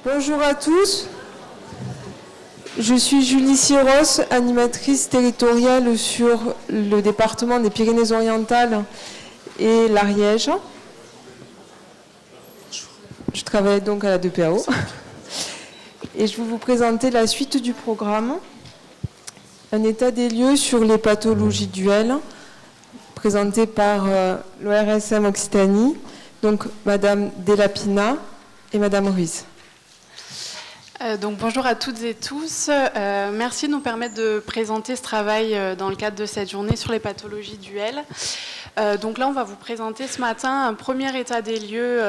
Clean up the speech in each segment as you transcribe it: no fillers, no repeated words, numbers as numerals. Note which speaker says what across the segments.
Speaker 1: Bonjour à tous, je suis Julie Siros, animatrice territoriale sur le département des Pyrénées-Orientales et l'Ariège. Je travaille donc à la DPAO et je vais vous présenter la suite du programme. Un état des lieux sur les pathologies duelles présenté par l'ORSM Occitanie, donc Madame Delapina et Madame Ruiz.
Speaker 2: Donc bonjour à toutes et tous. Merci de nous permettre de présenter ce travail dans le cadre de cette journée sur les pathologies duelles. Donc là, on va vous présenter ce matin un premier état des lieux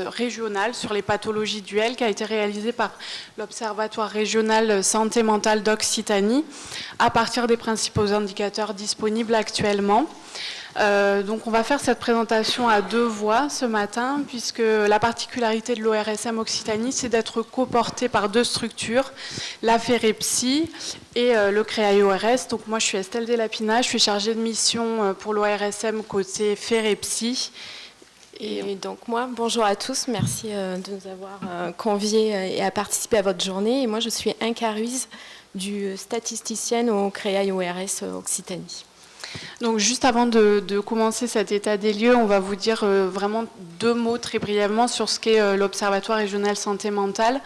Speaker 2: régional sur les pathologies duelles qui a été réalisé par l'Observatoire régional santé mentale d'Occitanie à partir des principaux indicateurs disponibles actuellement. Donc on va faire cette présentation à deux voix ce matin, puisque la particularité de l'ORSM Occitanie, c'est d'être coportée par deux structures, la FEREPSI et le CREAI-ORS. Donc moi je suis Estelle Delapina, je suis chargée de mission pour l'ORSM côté FEREPSI.
Speaker 3: Et donc moi, bonjour à tous, merci de nous avoir conviés et à participer à votre journée. Et moi je suis Inka Ruiz, statisticienne au CREAI-ORS Occitanie.
Speaker 2: Donc juste avant de commencer cet état des lieux, on va vous dire vraiment deux mots très brièvement sur ce qu'est l'Observatoire régional santé mentale.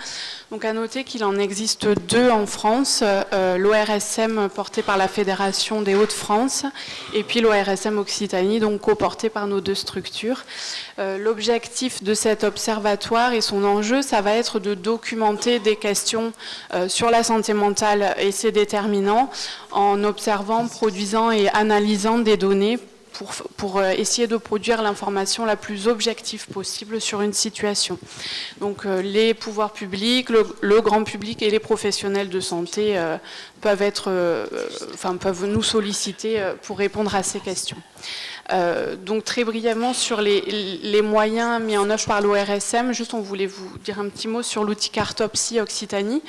Speaker 2: Donc à noter qu'il en existe deux en France, l'ORSM porté par la Fédération des Hauts-de-France et puis l'ORSM Occitanie, donc coporté par nos deux structures. L'objectif de cet observatoire et son enjeu, ça va être de documenter des questions sur la santé mentale et ses déterminants en observant, produisant et analysant des données pour essayer de produire l'information la plus objective possible sur une situation. Donc les pouvoirs publics, le grand public et les professionnels de santé peuvent nous solliciter pour répondre à ces questions. Donc très brièvement sur les moyens mis en œuvre par l'ORSM, juste on voulait vous dire un petit mot sur l'outil Cartopsy Occitanie,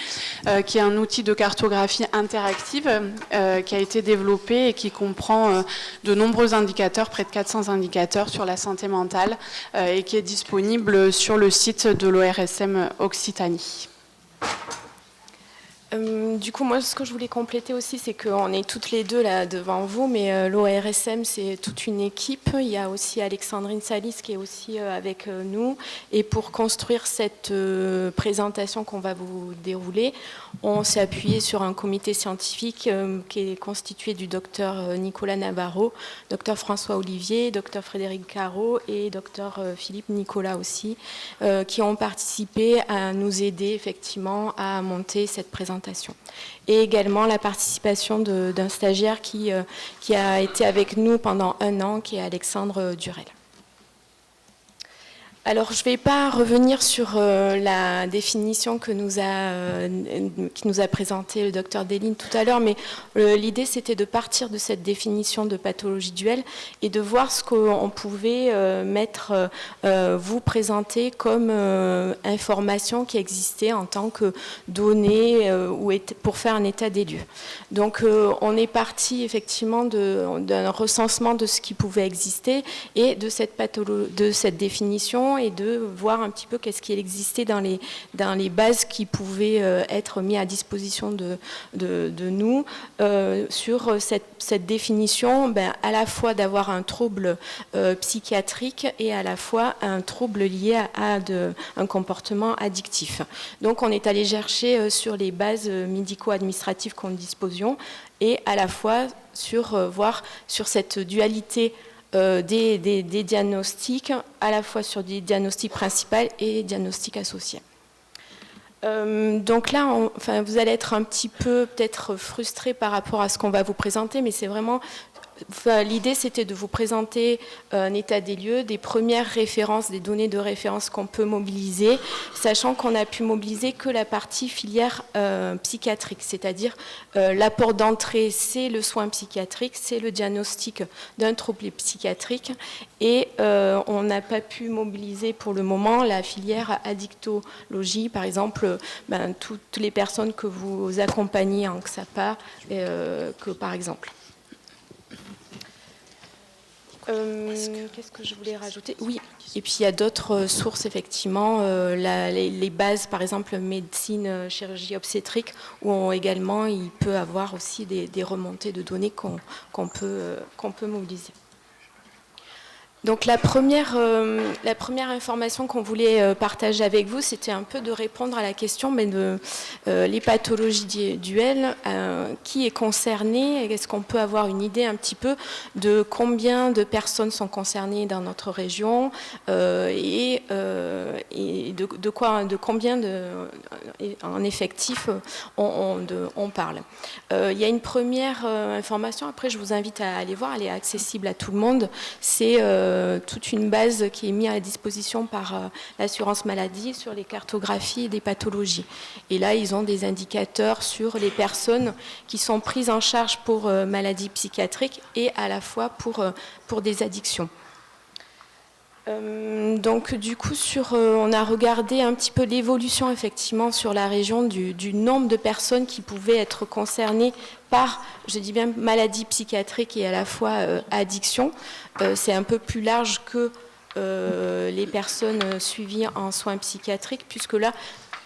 Speaker 2: qui est un outil de cartographie interactive qui a été développé et qui comprend de nombreux indicateurs, près de 400 indicateurs sur la santé mentale et qui est disponible sur le site de l'ORSM Occitanie.
Speaker 3: Du coup, moi, ce que je voulais compléter aussi, c'est qu'on est toutes les deux là devant vous, mais l'ORSM, c'est toute une équipe. Il y a aussi Alexandrine Salis qui est aussi avec nous. Et pour construire cette présentation qu'on va vous dérouler, on s'est appuyé sur un comité scientifique qui est constitué du docteur Nicolas Navarro, docteur François Olivier, docteur Frédéric Caro et docteur Philippe Nicolas aussi, qui ont participé à nous aider effectivement à monter cette présentation. Et également la participation d'un stagiaire qui a été avec nous pendant 1 an, qui est Alexandre Durel. Alors, je ne vais pas revenir sur la définition qui nous a présentée le docteur Deline tout à l'heure, mais l'idée, c'était de partir de cette définition de pathologie duelle et de voir ce qu'on pouvait vous présenter comme information qui existait en tant que données pour faire un état des lieux. Donc, on est parti effectivement d'un recensement de ce qui pouvait exister et de cette définition et de voir un petit peu qu'est-ce qui existait dans les bases qui pouvaient être mises à disposition de nous sur cette définition, à la fois d'avoir un trouble psychiatrique et à la fois un trouble lié à un comportement addictif. Donc on est allé chercher sur les bases médico-administratives qu'on disposions et à la fois voir sur cette dualité des diagnostics, à la fois sur des diagnostics principaux et diagnostics associés. Donc là, vous allez être un petit peu peut-être frustré par rapport à ce qu'on va vous présenter, mais c'est vraiment... l'idée, c'était de vous présenter un état des lieux, des premières références, des données de référence qu'on peut mobiliser, sachant qu'on a pu mobiliser que la partie filière psychiatrique, c'est-à-dire l'apport d'entrée, c'est le soin psychiatrique, c'est le diagnostic d'un trouble psychiatrique, et on n'a pas pu mobiliser pour le moment la filière addictologie, par exemple, toutes les personnes que vous accompagnez en XAPA, par exemple. Qu'est-ce que je voulais rajouter? Oui, et puis il y a d'autres sources, effectivement, les bases, par exemple, médecine, chirurgie obstétrique, où également il peut avoir aussi des remontées de données qu'on peut mobiliser. Donc la première information qu'on voulait partager avec vous, c'était un peu de répondre à la question de les pathologies duelles, qui est concerné, est-ce qu'on peut avoir une idée un petit peu de combien de personnes sont concernées dans notre région et de combien en effectif on parle. Il y a une première information, après je vous invite à aller voir, elle est accessible à tout le monde, c'est toute une base qui est mise à la disposition par l'assurance maladie sur les cartographies des pathologies. Et là, ils ont des indicateurs sur les personnes qui sont prises en charge pour maladies psychiatriques et à la fois pour des addictions. Donc du coup, on a regardé un petit peu l'évolution effectivement sur la région du nombre de personnes qui pouvaient être concernées par, je dis bien, maladie psychiatrique et à la fois addiction. C'est un peu plus large que les personnes suivies en soins psychiatriques, puisque là,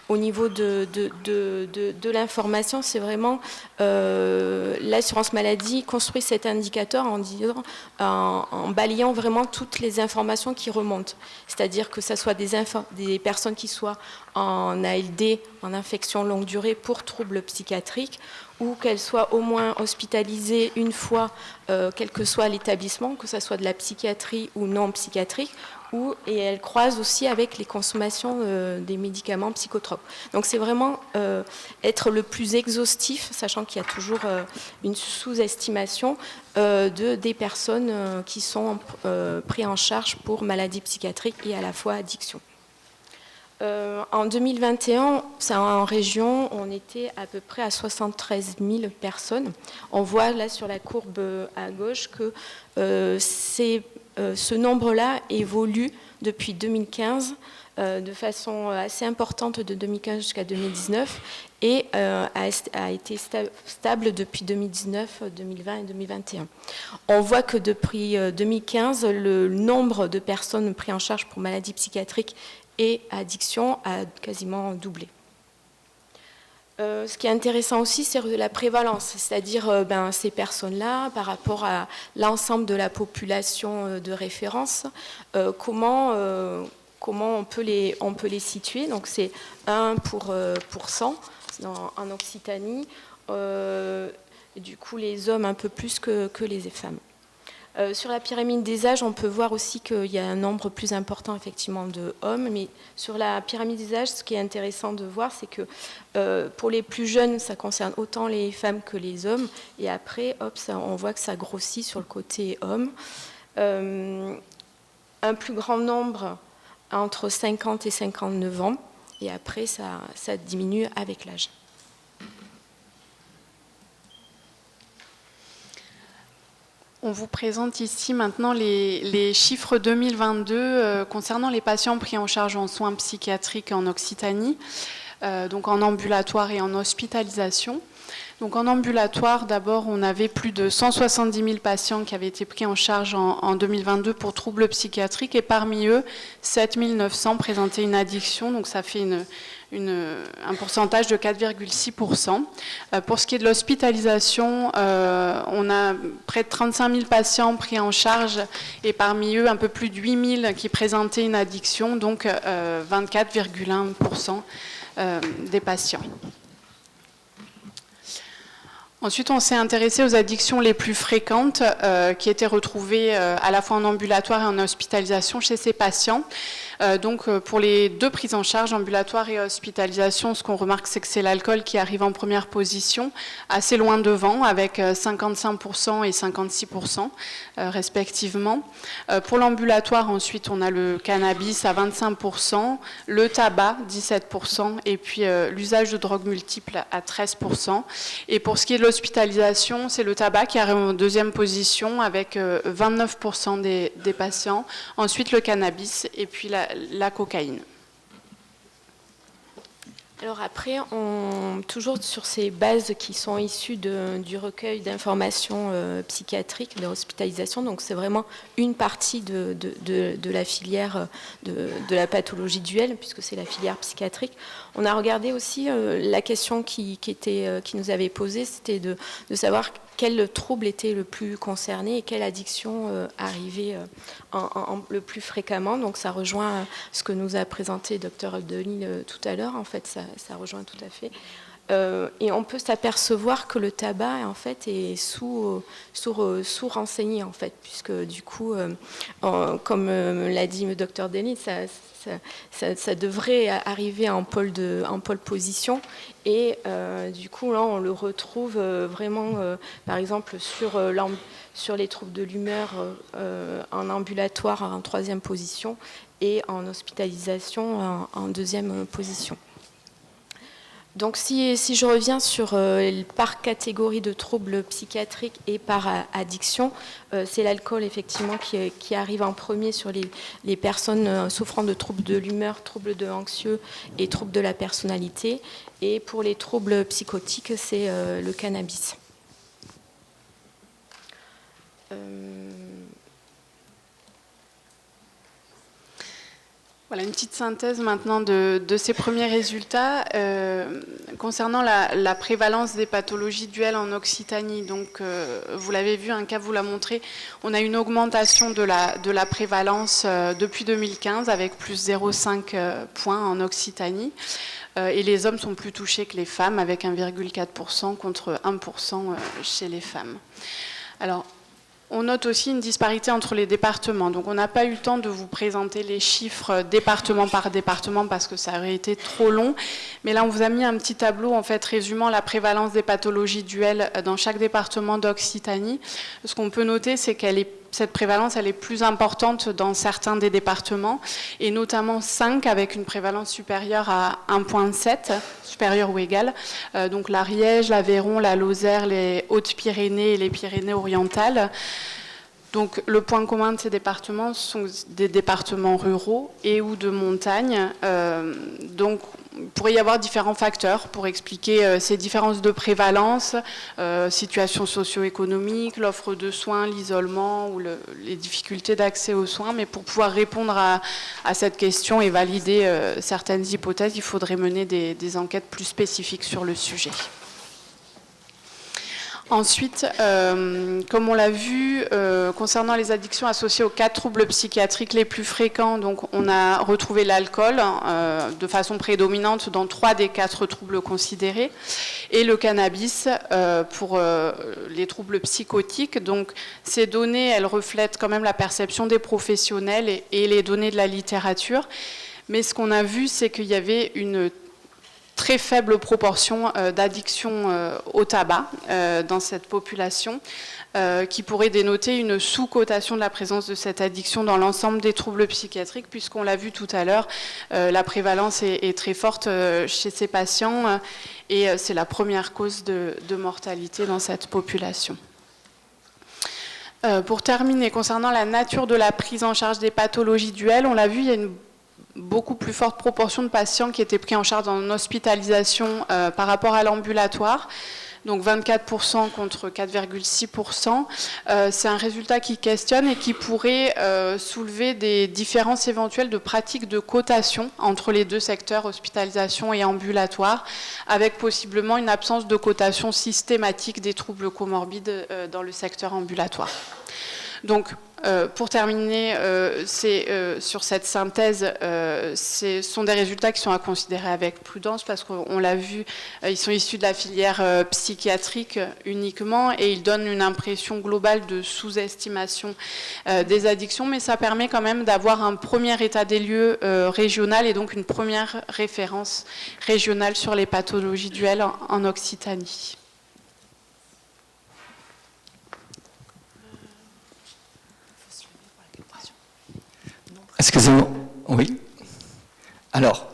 Speaker 3: au niveau de l'information, c'est vraiment l'assurance maladie construit cet indicateur en balayant vraiment toutes les informations qui remontent. C'est-à-dire que ce soit des personnes qui soient en ALD, en infection longue durée pour troubles psychiatriques, ou qu'elles soient au moins hospitalisées une fois, quel que soit l'établissement, que ce soit de la psychiatrie ou non psychiatrique, et elles croisent aussi avec les consommations des médicaments psychotropes. Donc c'est vraiment être le plus exhaustif, sachant qu'il y a toujours une sous-estimation des personnes qui sont prises en charge pour maladies psychiatriques et à la fois addiction. En 2021, en région, on était à peu près à 73 000 personnes. On voit là sur la courbe à gauche que ce nombre-là évolue depuis 2015 de façon assez importante de 2015 jusqu'à 2019 et a été stable depuis 2019, 2020 et 2021. On voit que depuis 2015, le nombre de personnes prises en charge pour maladies psychiatriques et addiction a quasiment doublé. Ce qui est intéressant aussi, c'est la prévalence, c'est-à-dire ces personnes-là, par rapport à l'ensemble de la population de référence, comment on peut les situer. Donc c'est 1 pour 100 en Occitanie, et du coup les hommes un peu plus que les femmes. Sur la pyramide des âges, on peut voir aussi qu'il y a un nombre plus important effectivement de hommes, mais sur la pyramide des âges, ce qui est intéressant de voir, c'est que pour les plus jeunes, ça concerne autant les femmes que les hommes, et après, on voit que ça grossit sur le côté homme. Un plus grand nombre entre 50 et 59 ans, et après, ça diminue avec l'âge.
Speaker 2: On vous présente ici maintenant les chiffres 2022 concernant les patients pris en charge en soins psychiatriques en Occitanie, donc en ambulatoire et en hospitalisation. Donc en ambulatoire, d'abord, on avait plus de 170 000 patients qui avaient été pris en charge en 2022 pour troubles psychiatriques et parmi eux, 7 900 présentaient une addiction, donc ça fait un pourcentage de 4,6%. Pour ce qui est de l'hospitalisation, on a près de 35 000 patients pris en charge et parmi eux, un peu plus de 8 000 qui présentaient une addiction, donc 24,1% des patients. Ensuite, on s'est intéressé aux addictions les plus fréquentes qui étaient retrouvées à la fois en ambulatoire et en hospitalisation chez ces patients. Donc, pour les deux prises en charge, ambulatoire et hospitalisation, ce qu'on remarque, c'est que c'est l'alcool qui arrive en première position, assez loin devant, avec 55% et 56% respectivement. Pour l'ambulatoire, ensuite, on a le cannabis à 25%, le tabac 17%, et puis l'usage de drogues multiples à 13%. Et pour ce qui est de l'hospitalisation, c'est le tabac qui arrive en deuxième position, avec 29% des patients. Ensuite, le cannabis, et puis la cocaïne.
Speaker 3: Alors après, toujours sur ces bases qui sont issues du recueil d'informations psychiatriques, de l'hospitalisation, donc c'est vraiment une partie de la filière de la pathologie duel, puisque c'est la filière psychiatrique. On a regardé aussi la question qui nous avait posée, c'était de savoir quel trouble était le plus concerné et quelle addiction arrivait le plus fréquemment. Donc ça rejoint ce que nous a présenté Dr Abdelil tout à l'heure. En fait, ça rejoint tout à fait. Et on peut s'apercevoir que le tabac en fait est sous-renseigné en fait, puisque du coup, comme l'a dit le Dr Abdelil, ça devrait arriver en pôle position, et du coup là on le retrouve vraiment par exemple sur les troubles de l'humeur en ambulatoire en 3e position et en hospitalisation en 2e position. Donc si je reviens par catégorie de troubles psychiatriques et par addiction, c'est l'alcool effectivement qui arrive en premier sur les personnes souffrant de troubles de l'humeur, troubles de l'anxieux et troubles de la personnalité. Et pour les troubles psychotiques, c'est le cannabis.
Speaker 2: Voilà une petite synthèse maintenant de ces premiers résultats concernant la prévalence des pathologies duel en Occitanie. Donc, vous l'avez vu, un cas vous l'a montré, on a une augmentation de la prévalence depuis 2015 avec plus 0,5 points en Occitanie. Et les hommes sont plus touchés que les femmes avec 1,4% contre 1% chez les femmes. Alors, on note aussi une disparité entre les départements. Donc on n'a pas eu le temps de vous présenter les chiffres département par département parce que ça aurait été trop long. Mais là, on vous a mis un petit tableau en fait résumant la prévalence des pathologies duel dans chaque département d'Occitanie. Ce qu'on peut noter, c'est cette prévalence, elle est plus importante dans certains des départements, et notamment 5 avec une prévalence supérieure à 1,7, supérieure ou égale. Donc l'Ariège, l'Aveyron, la Lozère, les Hautes-Pyrénées et les Pyrénées-Orientales. Donc le point commun de ces départements sont des départements ruraux et ou de montagne. Donc il pourrait y avoir différents facteurs pour expliquer ces différences de prévalence, situation socio-économique, l'offre de soins, l'isolement ou les difficultés d'accès aux soins. Mais pour pouvoir répondre à cette question et valider certaines hypothèses, il faudrait mener des enquêtes plus spécifiques sur le sujet. Ensuite, comme on l'a vu, concernant les addictions associées aux 4 troubles psychiatriques les plus fréquents, donc on a retrouvé l'alcool de façon prédominante dans 3 des 4 troubles considérés, et le cannabis pour les troubles psychotiques. Donc ces données, elles reflètent quand même la perception des professionnels et les données de la littérature. Mais ce qu'on a vu, c'est qu'il y avait une très faible proportion d'addiction au tabac dans cette population, qui pourrait dénoter une sous-cotation de la présence de cette addiction dans l'ensemble des troubles psychiatriques, puisqu'on l'a vu tout à l'heure, la prévalence est très forte chez ces patients, et c'est la première cause de mortalité dans cette population. Pour terminer, concernant la nature de la prise en charge des pathologies duel, on l'a vu, il y a une beaucoup plus forte proportion de patients qui étaient pris en charge en hospitalisation par rapport à l'ambulatoire, donc 24% contre 4,6%. C'est un résultat qui questionne et qui pourrait soulever des différences éventuelles de pratiques de cotation entre les deux secteurs, hospitalisation et ambulatoire, avec possiblement une absence de cotation systématique des troubles comorbides dans le secteur ambulatoire. Donc, pour terminer, sur cette synthèse, ce sont des résultats qui sont à considérer avec prudence parce qu'on l'a vu, ils sont issus de la filière psychiatrique uniquement et ils donnent une impression globale de sous-estimation des addictions, mais ça permet quand même d'avoir un premier état des lieux régional et donc une première référence régionale sur les pathologies duel en Occitanie.
Speaker 4: Excusez-moi, oui. Alors,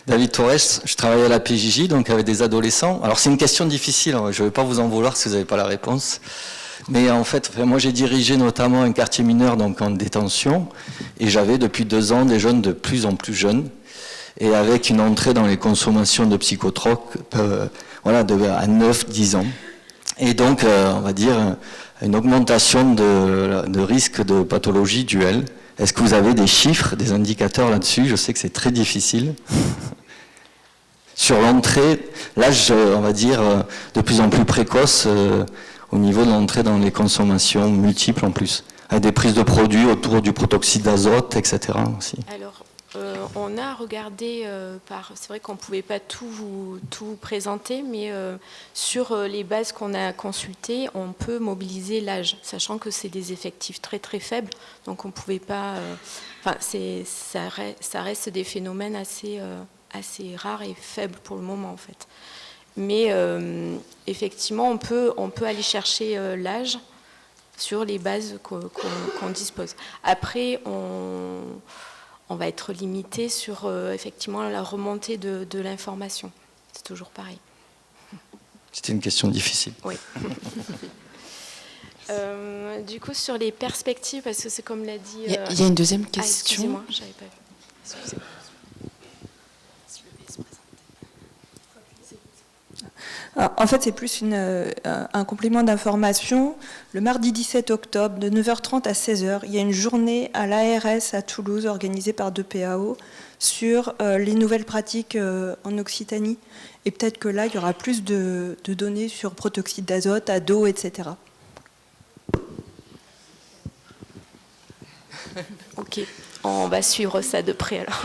Speaker 4: David Torres, je travaille à la PJJ, donc avec des adolescents. Alors c'est une question difficile, je ne vais pas vous en vouloir si vous n'avez pas la réponse. Mais en fait, moi j'ai dirigé notamment un quartier mineur donc en détention, et j'avais depuis 2 ans des jeunes de plus en plus jeunes. et avec une entrée dans les consommations de psychotropes voilà, à 9-10 ans. Et donc, on va dire, une augmentation de risque de pathologie duel. Est-ce que vous avez des chiffres, des indicateurs là-dessus? Je sais que c'est très difficile. Sur l'entrée, l'âge, on va dire, de plus en plus précoce au niveau de l'entrée dans les consommations multiples en plus, avec des prises de produits autour du protoxyde d'azote, etc. aussi.
Speaker 3: Alors, on a regardé, c'est vrai qu'on ne pouvait pas tout vous présenter, mais sur les bases qu'on a consultées, on peut mobiliser l'âge, sachant que c'est des effectifs très très faibles, donc on ne pouvait pas... ça reste des phénomènes assez rares et faibles pour le moment en fait. Mais effectivement, on peut aller chercher l'âge sur les bases qu'on dispose. Après, on va être limité sur effectivement la remontée de l'information. C'est toujours pareil.
Speaker 4: C'était une question difficile.
Speaker 3: Oui. Du coup, sur les perspectives, parce que c'est comme l'a dit...
Speaker 5: Il y a une deuxième question.
Speaker 3: Excusez-moi, je n'avais pas vu. Excusez-moi.
Speaker 6: En fait, c'est plus un complément d'information. Le mardi 17 octobre, de 9h30 à 16h, il y a une journée à l'ARS à Toulouse, organisée par 2PAO, sur les nouvelles pratiques en Occitanie. Et peut-être que là, il y aura plus de données sur protoxyde d'azote, ado, etc.
Speaker 3: Ok, on va suivre ça de près alors.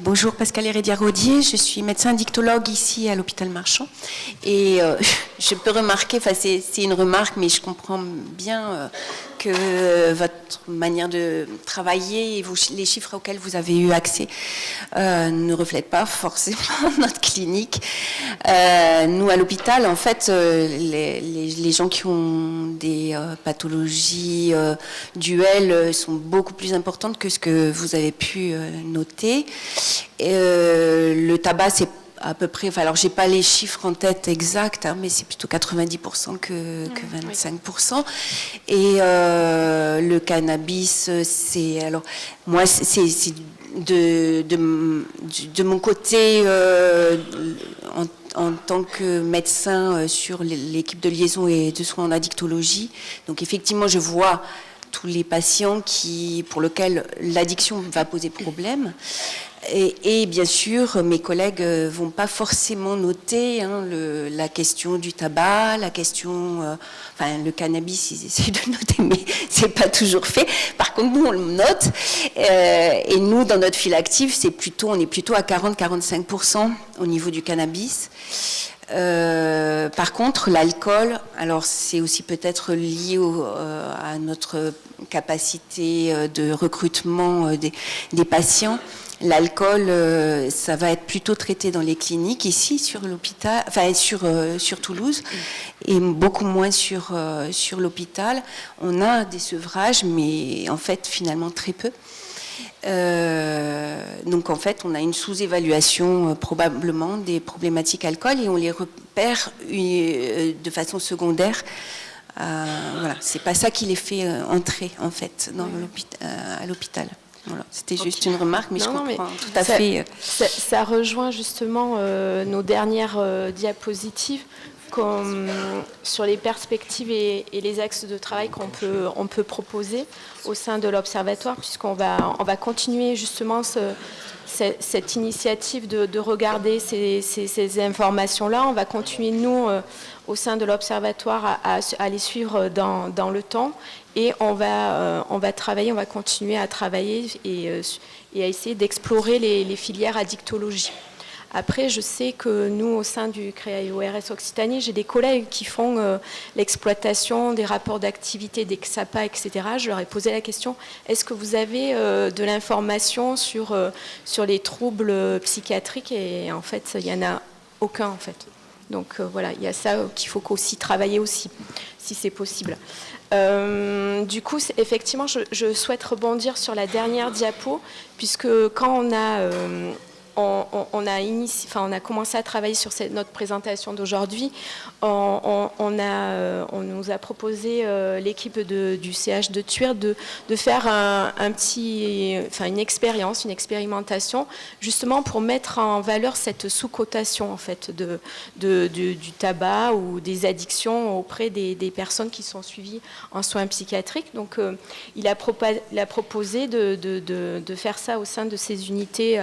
Speaker 7: Bonjour, Pascal Hérédia-Rodier, je suis médecin dictologue ici à l'hôpital Marchand et je peux remarquer, enfin c'est une remarque mais je comprends bien que votre manière de travailler et les chiffres auxquels vous avez eu accès ne reflètent pas forcément notre clinique. Nous à l'hôpital, en fait, les gens qui ont des pathologies duelles sont beaucoup plus importantes que ce que vous avez pu noter. Le tabac, c'est à peu près, enfin, alors j'ai pas les chiffres en tête exacts, hein, mais c'est plutôt 90% que 25%. Et le cannabis, c'est, alors moi, c'est de mon côté, en tant que médecin sur l'équipe de liaison et de soins en addictologie. Donc effectivement, je vois tous les patients pour lesquels l'addiction va poser problème. Et bien sûr, mes collègues vont pas forcément noter la question du tabac, la question, enfin le cannabis, ils essaient de noter, mais c'est pas toujours fait. Par contre, nous on le note, et nous dans notre file active, on est plutôt à 40-45% au niveau du cannabis. Par contre, l'alcool, alors c'est aussi peut-être lié à notre capacité de recrutement des patients. L'alcool, ça va être plutôt traité dans les cliniques ici sur l'hôpital, enfin sur Toulouse, et beaucoup moins sur l'hôpital. On a des sevrages, mais en fait finalement très peu. Donc en fait, on a une sous-évaluation probablement des problématiques alcool et on les repère de façon secondaire. Voilà, c'est pas ça qui les fait entrer en fait à l'hôpital. Voilà, c'était juste une remarque, mais je comprends tout à fait.
Speaker 3: Ça rejoint justement nos dernières diapositives sur les perspectives et les axes de travail qu'on peut proposer au sein de l'Observatoire, puisqu'on va continuer justement cette initiative de regarder ces informations-là. On va continuer, nous, au sein de l'Observatoire, à les suivre dans le temps. Et on va continuer à travailler et à essayer d'explorer les filières addictologie. Après, je sais que nous, au sein du CREA-ORS Occitanie, j'ai des collègues qui font l'exploitation des rapports d'activité, des XAPA, etc. Je leur ai posé la question, est-ce que vous avez de l'information sur les troubles psychiatriques? Et en fait, il n'y en a aucun, en fait. Donc voilà, il y a ça qu'il faut aussi travailler aussi, si c'est possible. Du coup, effectivement, je souhaite rebondir sur la dernière diapo, puisque quand on a on a commencé à travailler sur notre présentation d'aujourd'hui. On nous a proposé, l'équipe du CH de Thuir, de faire une expérimentation, justement pour mettre en valeur cette sous-cotation en fait, du tabac ou des addictions auprès des personnes qui sont suivies en soins psychiatriques. Donc, il a proposé de faire ça au sein de ces unités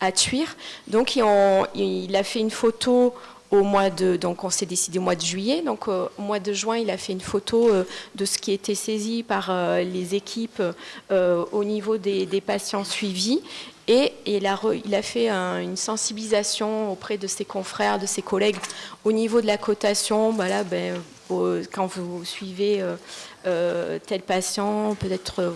Speaker 3: à Thuir. Donc il a fait une photo donc on s'est décidé au mois de juillet, donc au mois de juin il a fait une photo de ce qui était saisi par les équipes au niveau des patients suivis. Et il a fait une sensibilisation auprès de ses confrères, de ses collègues au niveau de la cotation. Quand vous suivez tel patient, peut-être,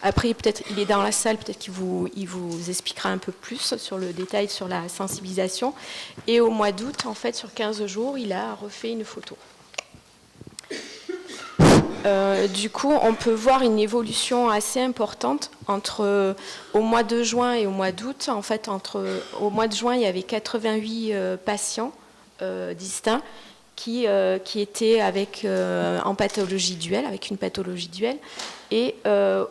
Speaker 3: après peut-être il est dans la salle, peut-être qu'il vous expliquera un peu plus sur le détail sur la sensibilisation. Et au mois d'août, en fait, sur 15 jours, il a refait une photo. Du coup, on peut voir une évolution assez importante entre au mois de juin et au mois d'août. En fait, au mois de juin, il y avait 88 patients distincts qui étaient en pathologie duelle, avec une pathologie duelle. Et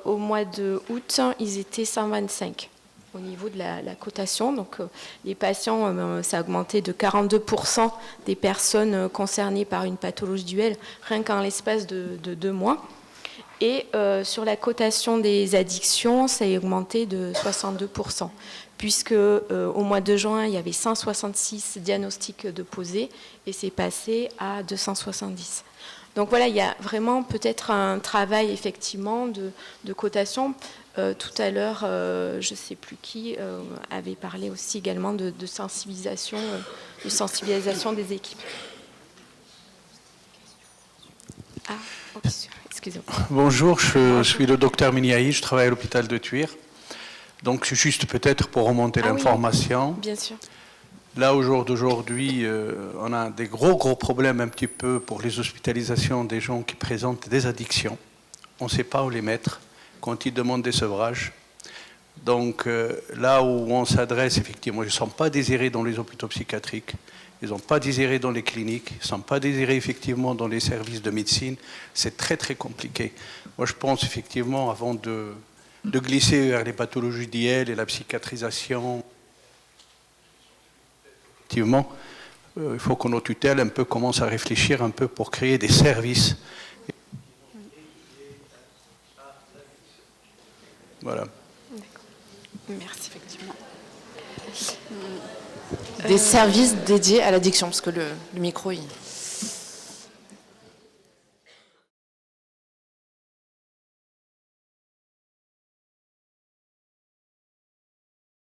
Speaker 3: au mois d'août, ils étaient 125 au niveau de la cotation. Donc les patients, ça a augmenté de 42% des personnes concernées par une pathologie duelle, rien qu'en l'espace de 2 mois. Et sur la cotation des addictions, ça a augmenté de 62%, puisque au mois de juin, il y avait 166 diagnostics de posés, et c'est passé à 270. Donc voilà, il y a vraiment peut-être un travail effectivement de cotation. Tout à l'heure, je ne sais plus qui avait parlé aussi également de sensibilisation des équipes. Ah, excusez-moi.
Speaker 5: Bonjour, je suis le docteur Miniaï, je travaille à l'hôpital de Thuir. Donc juste peut-être pour remonter l'information.
Speaker 3: Oui, bien sûr.
Speaker 5: Là, au jour d'aujourd'hui, on a des gros problèmes un petit peu pour les hospitalisations des gens qui présentent des addictions. On ne sait pas où les mettre quand ils demandent des sevrages. Donc là où on s'adresse, effectivement, ils ne sont pas désirés dans les hôpitaux psychiatriques, ils ne sont pas désirés dans les cliniques, ils ne sont pas désirés effectivement dans les services de médecine. C'est très très compliqué. Moi je pense effectivement, avant de glisser vers les pathologies d'IL et la psychiatrisation, effectivement, il faut que nos tutelles un peu commencent à réfléchir un peu pour créer des services. Voilà.
Speaker 3: Merci, effectivement.
Speaker 8: Des services dédiés à l'addiction, parce que le micro,